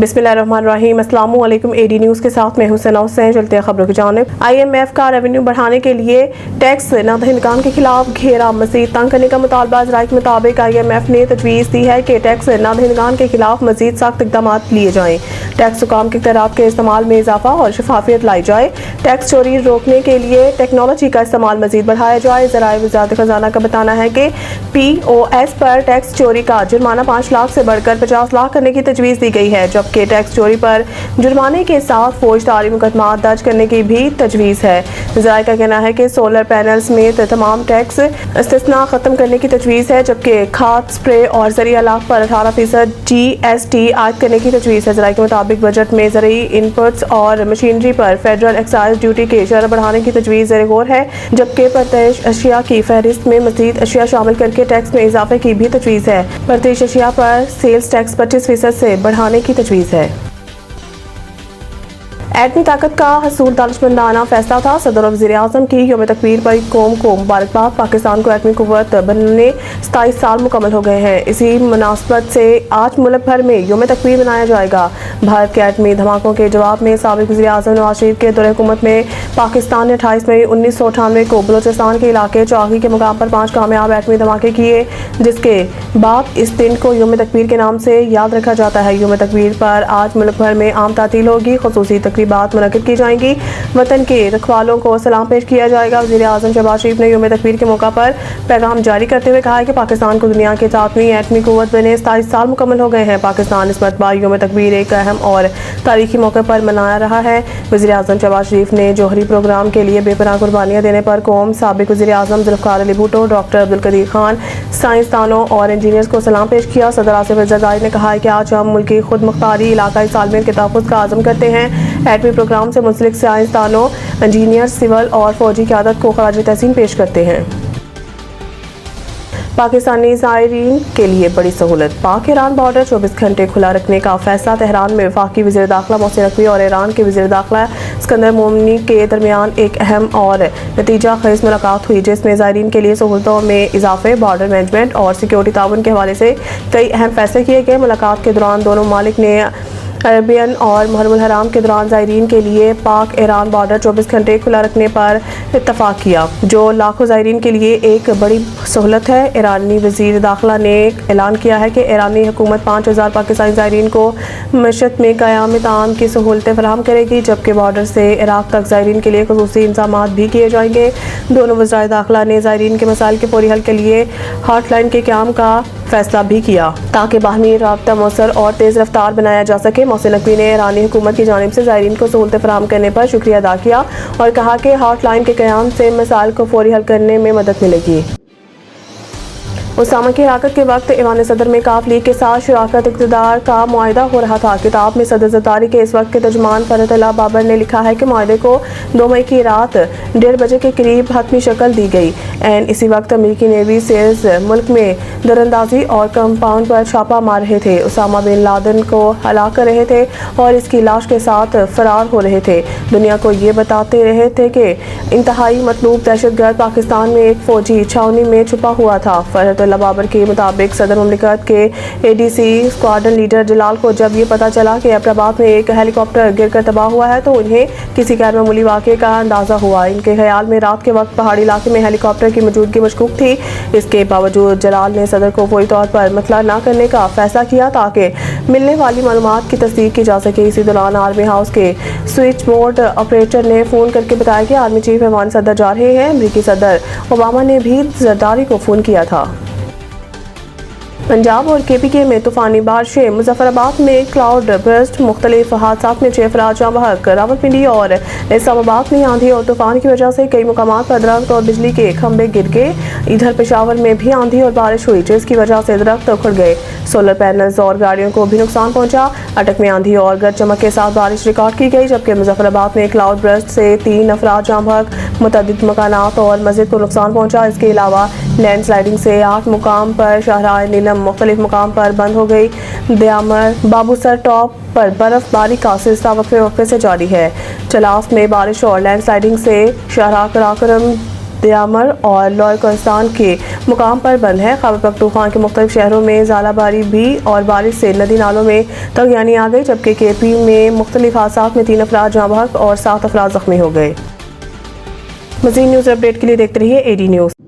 बिस्मिल्लाहिर्रहमानिर्रहीम। अस्सलामु अलैकुम। एडी न्यूज़ के साथ मैं हुसैन हुसैन। चलते हैं खबरों की जानिब। IMF का रेवेन्यू बढ़ाने के लिए टैक्स नादहिंदगान के खिलाफ घेरा मजीद तंग करने का मुतालबा। ज़राए के मुताबिक IMF ने तजवीज़ दी है कि टैक्स नादहिंदगान के खिलाफ मजीद सख्त इक़दाम लिए जाएँ, टैक्स हुकाम के इख्तियारात के इस्तेमाल में इजाफा और शफाफियत लाई जाए, टैक्स चोरी रोकने के लिए टेक्नोलॉजी का इस्तेमाल मजीद बढ़ाया जाए। ज़राए वज़ारत ख़ज़ाना का बताना है कि POS पर टैक्स चोरी का जुर्माना 5 लाख से बढ़कर 50 लाख करने की तजवीज़ दी गई है, जबकि टैक्स चोरी पर जुर्माने के साथ फौजदारी मुकदमा दर्ज करने की भी तजवीज़ है। ज़राए का कहना है कि सोलर पैनल्स में तमाम टैक्स इस्तिस्ना ख़त्म करने की तजवीज़ है, जबकि खाद, स्प्रे और ज़रिया लाख पर 18% GST आयद करने की तजवीज़ है। ज़राए के मुताबिक बजट में ज़रूरी इनपुट्स और मशीनरी पर फेडरल एक्साइज ड्यूटी की शरह बढ़ाने की तजवीज़ ज़ेर गौर है, जबकि परतश अशिया की फहरिस्त में मज़ीद अशिया शामिल करके टैक्स में इजाफे की भी तजवीज़ है। परतश अशिया पर सेल्स टैक्स 25% से बढ़ाने की तजवीज़ है। एटमी ताकत का हसूल दानिशमंदाना फैसला था। सदर और वज़ीर आज़म की यौम तकबीर पर कौम को मुबारकबाद। पाकिस्तान को एटमी कुव्वत बनने 27 साल मुकम्मल हो गए हैं। इसी मुनासबत से आज मुल्क भर में यौम तकबीर मनाया जाएगा। भारत के एटमी धमाकों के जवाब में साबिक़ वज़ीर आज़म नवाज शरीफ के दौरे हुकूमत में पाकिस्तान ने 28 मई 1998 को बलोचिस्तान के इलाके चौकी के मुकाम पर 5 कामयाब एटमी धमाके किए, जिसके बाद इस दिन को यौम तकबीर के नाम से याद रखा जाता है। यौम तकबीर पर आज मुल्क भर में आम तातील होगी, खुसूसी तकरीबात मुनक़िद की जाएंगी, वतन के रखवालों को सलाम पेश किया जाएगा। वज़ीर आज़म शहबाज शरीफ ने यौम तकबीर के मौका पर पैगाम जारी करते हुए कहा है कि पाकिस्तान को दुनिया के 7वीं एटमी कुव्वत बने 27 साल मुकम्मल हो गए हैं। पाकिस्तान इस मरतबा यौम तकबीर एक अहम और तारीखी मौके पर मनाया रहा है। वज़ीर आज़म शहबाज शरीफ ने जौहरी प्रोग्राम के लिए बेपनाह कुर्बानियाँ देने पर कौम, साबिक़ वज़ीर आज़म ज़ुल्फ़िकार अली भुट्टो, डॉक्टर अब्दुल कदीर खान, साइंसदानों और इंजीनियर्स को सलाम पेश किया। सदर आसिफ ज़रदारी ने कहा है कि आज हम मुल्की खुद मुख्तारी, इलाकाई सालमियत के तहफ़्फ़ुज़ का आज़म करते हैं। एटमी प्रोग्राम से मुंसलिक साइंसदानों, इंजीनियर्स, सिविल और फौजी क़यादत को ख़राज तहसीन पेश करते हैं। पाकिस्तानी ज़ायरीन के लिए बड़ी सहूलत। पाक ईरान बॉर्डर 24 घंटे खुला रखने का फैसला। तेहरान में वफाकी वज़ीर दाखिला मोहसिन नकवी और ईरान के वज़ीर दाखिला सिकंदर मोमनी के दरमियान एक अहम और नतीजा खेज़ मुलाकात हुई, जिसमें ज़ायरीन के लिए सहूलतों में इजाफे, बॉर्डर मैनेजमेंट और सिक्योरिटी ताउन के हवाले से कई अहम फैसले किए गए। मुलाकात के दौरान दोनों ममालिक ने अरबियन और मुहर्रमुल हराम के दौरान ज़ायरीन के लिए पाक ईरान बॉर्डर 24 घंटे खुला रखने पर इत्तफाक किया, जो लाखों ज़ायरीन के लिए एक बड़ी सहूलत है। ईरानी वज़ीर दाखिला ने ऐलान किया है कि ईरानी हुकूमत 5000 पाकिस्तानी ज़ायरीन को मशत में क़याम ताम की सहूलतें फराहम करेगी, जबकि बॉर्डर से इराक़ तक ज़ायरीन के लिए ख़ुसूसी इंतज़ामात भी किए जाएंगे। दोनों वज़राए दाखिला ने ज़ायरीन के मसाइल के फौरी हल के लिए हॉटलाइन के क़याम का फैसला भी किया, ताकि बाहमी राब्ता मौसर और तेज़ रफ्तार बनाया जा सके। मोहसिन नकवी ने ईरानी हुकूमत की जानिब से ज़ायरीन को सहूलतें फराहम करने पर शुक्रिया अदा किया और कहा कि हॉटलाइन के क़याम से मसाइल को फौरी हल करने में मदद मिलेगी। उसामा की हिराकत के वक्त ईवान सदर में काफ लीग के साथ शराकत इक़्तिदार का मुआहिदा हो रहा था। किताब में सदर ज़रदारी के इस वक्त के तर्जुमान फरहतुल्लाह बाबर ने लिखा है कि मुआहिदे को 2 मई की रात 1:30 बजे के करीब हतमी शक्ल दी गई। एन इसी वक्त अमेरिकी नेवी सेल्स मुल्क में दरअंदाजी और कंपाउंड पर छापा मार रहे थे, उसामा बिन लादेन को हलाक कर रहे थे और इसकी लाश के साथ फरार हो रहे थे। दुनिया को ये बताते रहे थे कि इंतहाई मतलूब दहशतगर्द पाकिस्तान में एक फौजी छावनी में छुपा हुआ था। फरहतुल्लाह बाबर के मुताबिक सदर मुमलिकत के ADC स्क्वाड्रन लीडर जलाल को जब ये पता चला कि एबटाबाद में एक हेलीकॉप्टर गिरकर तबाह हुआ है, तो उन्हें किसी गैर मामूली वाक़े का अंदाज़ा हुआ। इनके ख्याल में रात के वक्त पहाड़ी इलाके में हेलीकॉप्टर की मौजूदगी मशकूक थी। इसके बावजूद जलाल ने सदर को फौरी तौर पर मतला न करने का फैसला किया, ताकि मिलने वाली मालूमात की तस्दीक की जा सके। इसी दौरान आर्मी हाउस के स्विच बोर्ड ऑपरेटर ने फ़ोन करके बताया कि आर्मी चीफ ईवान सदर जा रहे हैं। अमरीकी सदर ओबामा ने भी जरदारी को फ़ोन किया था। पंजाब और KPK में तूफ़ानी बारिशें। मुज़फ़्फ़राबाद में क्लाउड बर्स्ट, मुख्तलिफ हादसात में 6 अफराद जाँ बहक। रावलपिंडी और इस्लामाबाद में आंधी और तूफान की वजह से कई मुकामात पर दरख्त और बिजली के खंभे गिर गए। इधर पेशावर में भी आंधी और बारिश हुई, जिसकी वजह से दरख्त उखड़ गए। सोलर पैनल्स और गाड़ियों को भी नुकसान पहुंचा। अटक में आंधी और गरज चमक के साथ बारिश रिकॉर्ड की गई, जबकि मुज़फ़्फ़राबाद में क्लाउड बर्स्ट से 3 अफराद जाँ बहक, मुतअद्दिद मकानात और मस्जिद को नुकसान पहुंचा। इसके अलावा लैंड स्लाइडिंग से 8 मुकाम पर शाहराह नीलम मुख्तलिफ मुकाम पर बंद हो गई। दयामर बाबूसर टॉप पर बर्फबारी का सिलसिला वक्फे से जारी है। चलास में बारिश और लैंड स्लाइडिंग से शाहराह कराकरम دیامر اور لوئر کوہستان کے مقام پر بند ہے۔ خیبر پختونخوا کے مختلف شہروں میں ژالہ باری بھی اور بارش سے ندی نالوں میں طغیانی آ گئی، جبکہ کے پی میں مختلف حادثات میں 3 افراد جاں بحق اور 7 افراد زخمی ہو گئے۔ مزید نیوز اپ ڈیٹ کے لیے دیکھتے رہیے AD نیوز۔